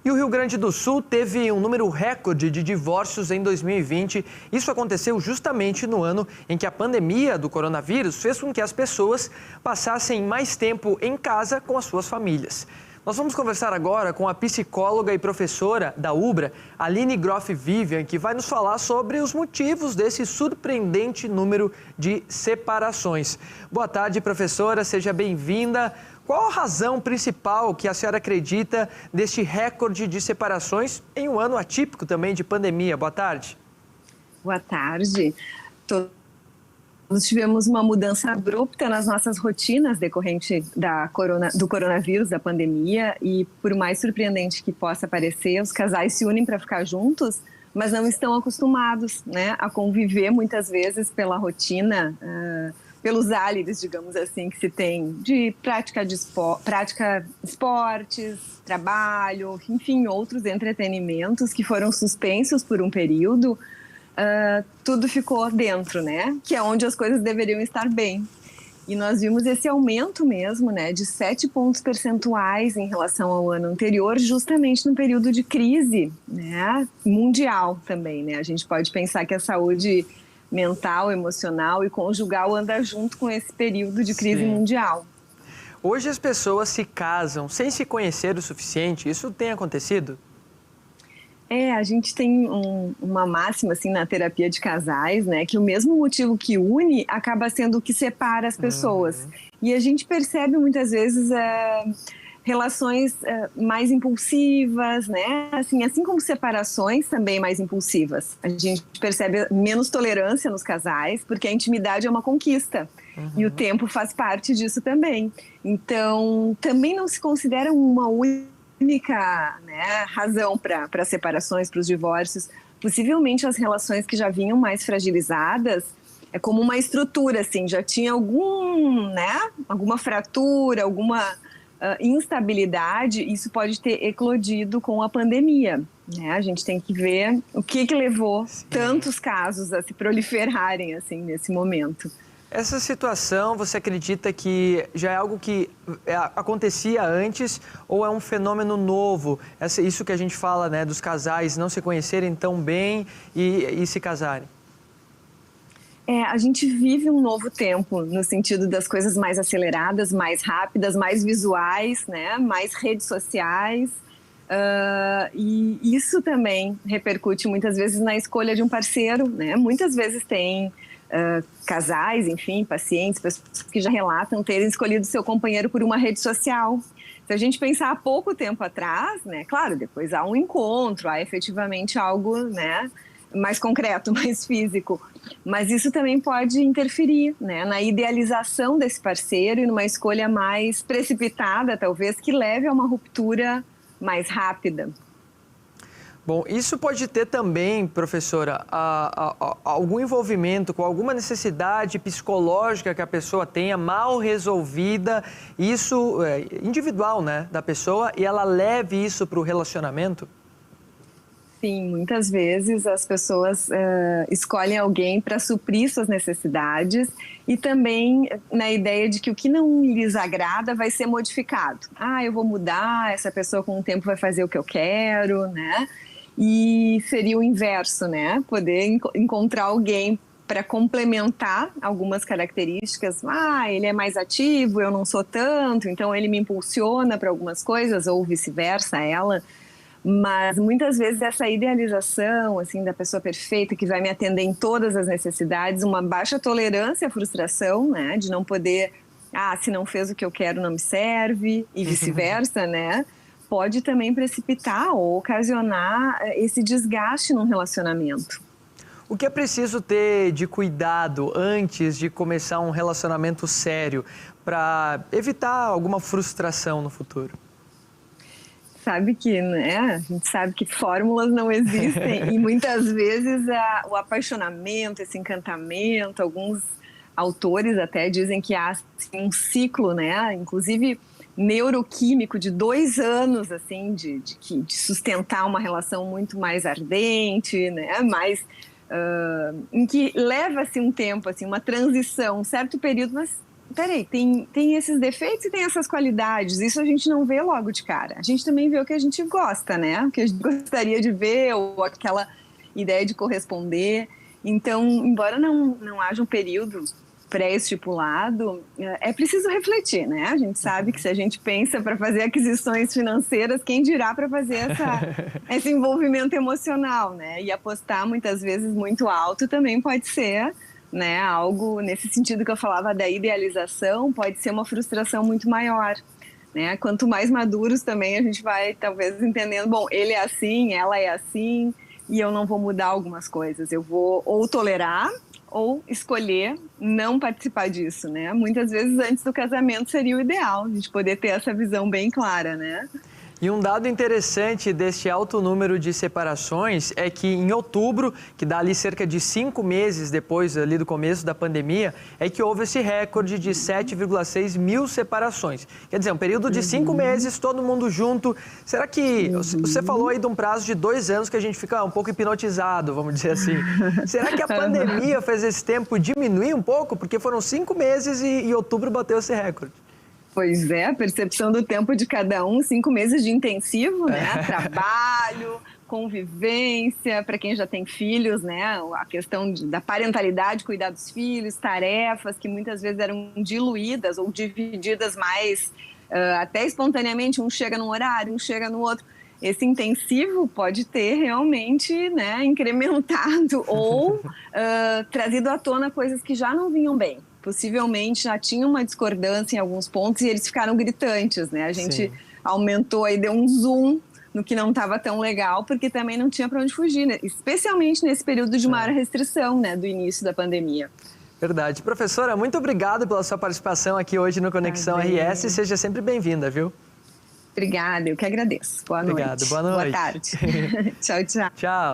E o Rio Grande do Sul teve um número recorde de divórcios em 2020. Isso aconteceu justamente no ano em que a pandemia do coronavírus fez com que as pessoas passassem mais tempo em casa com as suas famílias. Nós vamos conversar agora com a psicóloga e professora da UBRA, Aline Groff Vivian, que vai nos falar sobre os motivos desse surpreendente número de separações. Boa tarde, professora, seja bem-vinda. Qual a razão principal que a senhora acredita deste recorde de separações em um ano atípico também de pandemia? Boa tarde. Boa tarde. Nós tivemos uma mudança abrupta nas nossas rotinas decorrente do coronavírus, da pandemia, e por mais surpreendente que possa parecer, os casais se unem para ficar juntos, mas não estão acostumados, né, a conviver muitas vezes pela rotina, pelos álides, digamos assim, que se tem de prática esportes, trabalho, enfim, outros entretenimentos que foram suspensos por um período. Tudo ficou dentro, né? Que é onde as coisas deveriam estar bem. E nós vimos esse aumento mesmo, né? De 7 pontos percentuais em relação ao ano anterior, justamente no período de crise, né? Mundial também, né? A gente pode pensar que a saúde mental, emocional e conjugal anda junto com esse período de crise Sim. mundial. Hoje as pessoas se casam sem se conhecer o suficiente. Isso tem acontecido? A gente tem uma máxima assim na terapia de casais, né, que o mesmo motivo que une acaba sendo o que separa as pessoas. E a gente percebe muitas vezes relações mais impulsivas, né, assim como separações também mais impulsivas. A gente percebe menos tolerância nos casais, porque a intimidade é uma conquista. E o tempo faz parte disso também. Então, também não se considera uma única, né, razão para separações, para os divórcios. Possivelmente as relações que já vinham mais fragilizadas, é como uma estrutura, assim, já tinha alguma fratura, alguma instabilidade. Isso pode ter eclodido com a pandemia, né? A gente tem que ver o que levou tantos casos a se proliferarem assim nesse momento. Essa situação, você acredita que já é algo que acontecia antes ou é um fenômeno novo? Isso que a gente fala, né, dos casais não se conhecerem tão bem e se casarem? A gente vive um novo tempo, no sentido das coisas mais aceleradas, mais rápidas, mais visuais, né, mais redes sociais. E isso também repercute muitas vezes na escolha de um parceiro, né? Muitas vezes tem casais, enfim, pacientes, pessoas que já relatam terem escolhido seu companheiro por uma rede social. Se a gente pensar há pouco tempo atrás, né, claro, depois há um encontro, há efetivamente algo, né, mais concreto, mais físico, mas isso também pode interferir, né, na idealização desse parceiro e numa escolha mais precipitada, talvez, que leve a uma ruptura mais rápida. Bom, isso pode ter também, professora, algum envolvimento com alguma necessidade psicológica que a pessoa tenha mal resolvida, isso é individual, né, da pessoa, e ela leve isso para o relacionamento? Sim, muitas vezes as pessoas escolhem alguém para suprir suas necessidades e também na ideia de que o que não lhes agrada vai ser modificado. Eu vou mudar, essa pessoa com o tempo vai fazer o que eu quero, né? E seria o inverso, né? Poder encontrar alguém para complementar algumas características. Ele é mais ativo, eu não sou tanto, então ele me impulsiona para algumas coisas, ou vice-versa, ela. Mas muitas vezes essa idealização assim, da pessoa perfeita que vai me atender em todas as necessidades, uma baixa tolerância à frustração, né? De não poder, se não fez o que eu quero não me serve, e vice-versa, né? Pode também precipitar ou ocasionar esse desgaste num relacionamento. O que é preciso ter de cuidado antes de começar um relacionamento sério para evitar alguma frustração no futuro? Sabe que, né, a gente sabe que fórmulas não existem e muitas vezes o apaixonamento, esse encantamento, alguns autores até dizem que há assim, um ciclo, né, inclusive neuroquímico de 2 anos, assim, de sustentar uma relação muito mais ardente, né, em que leva-se um tempo, assim, uma transição, um certo período, mas peraí, tem esses defeitos e tem essas qualidades, isso a gente não vê logo de cara. A gente também vê o que a gente gosta, né? O que a gente gostaria de ver, ou aquela ideia de corresponder. Então, embora não haja um período pré-estipulado, é preciso refletir, né? A gente sabe que se a gente pensa para fazer aquisições financeiras, quem dirá para fazer esse envolvimento emocional, né? E apostar muitas vezes muito alto também pode ser, né, algo nesse sentido que eu falava da idealização, pode ser uma frustração muito maior, né? Quanto mais maduros também a gente vai talvez entendendo, bom, ele é assim, ela é assim, e eu não vou mudar algumas coisas, eu vou ou tolerar ou escolher não participar disso, né? Muitas vezes antes do casamento seria o ideal, a gente poder ter essa visão bem clara, né? E um dado interessante deste alto número de separações é que em outubro, que dá ali cerca de 5 meses depois ali do começo da pandemia, é que houve esse recorde de 7,6 mil separações. Quer dizer, um período de 5 meses, todo mundo junto. Será que, você falou aí de um prazo de 2 anos que a gente fica um pouco hipnotizado, vamos dizer assim. Será que a pandemia fez esse tempo diminuir um pouco? Porque foram 5 meses e em outubro bateu esse recorde. Pois é, a percepção do tempo de cada um, 5 meses de intensivo, né? Trabalho, convivência, para quem já tem filhos, né? A questão da parentalidade, cuidar dos filhos, tarefas que muitas vezes eram diluídas ou divididas mais, até espontaneamente, um chega num horário, um chega no outro. Esse intensivo pode ter realmente, né, incrementado ou trazido à tona coisas que já não vinham bem. Possivelmente já tinha uma discordância em alguns pontos e eles ficaram gritantes, né? A gente aumentou aí, deu um zoom no que não estava tão legal, porque também não tinha para onde fugir, né? Especialmente nesse período de maior restrição, né, do início da pandemia. Verdade. Professora, muito obrigado pela sua participação aqui hoje no Conexão RS. Seja sempre bem-vinda, viu? Obrigada, eu que agradeço. Boa noite. Boa noite. Boa tarde. Tchau, tchau. Tchau.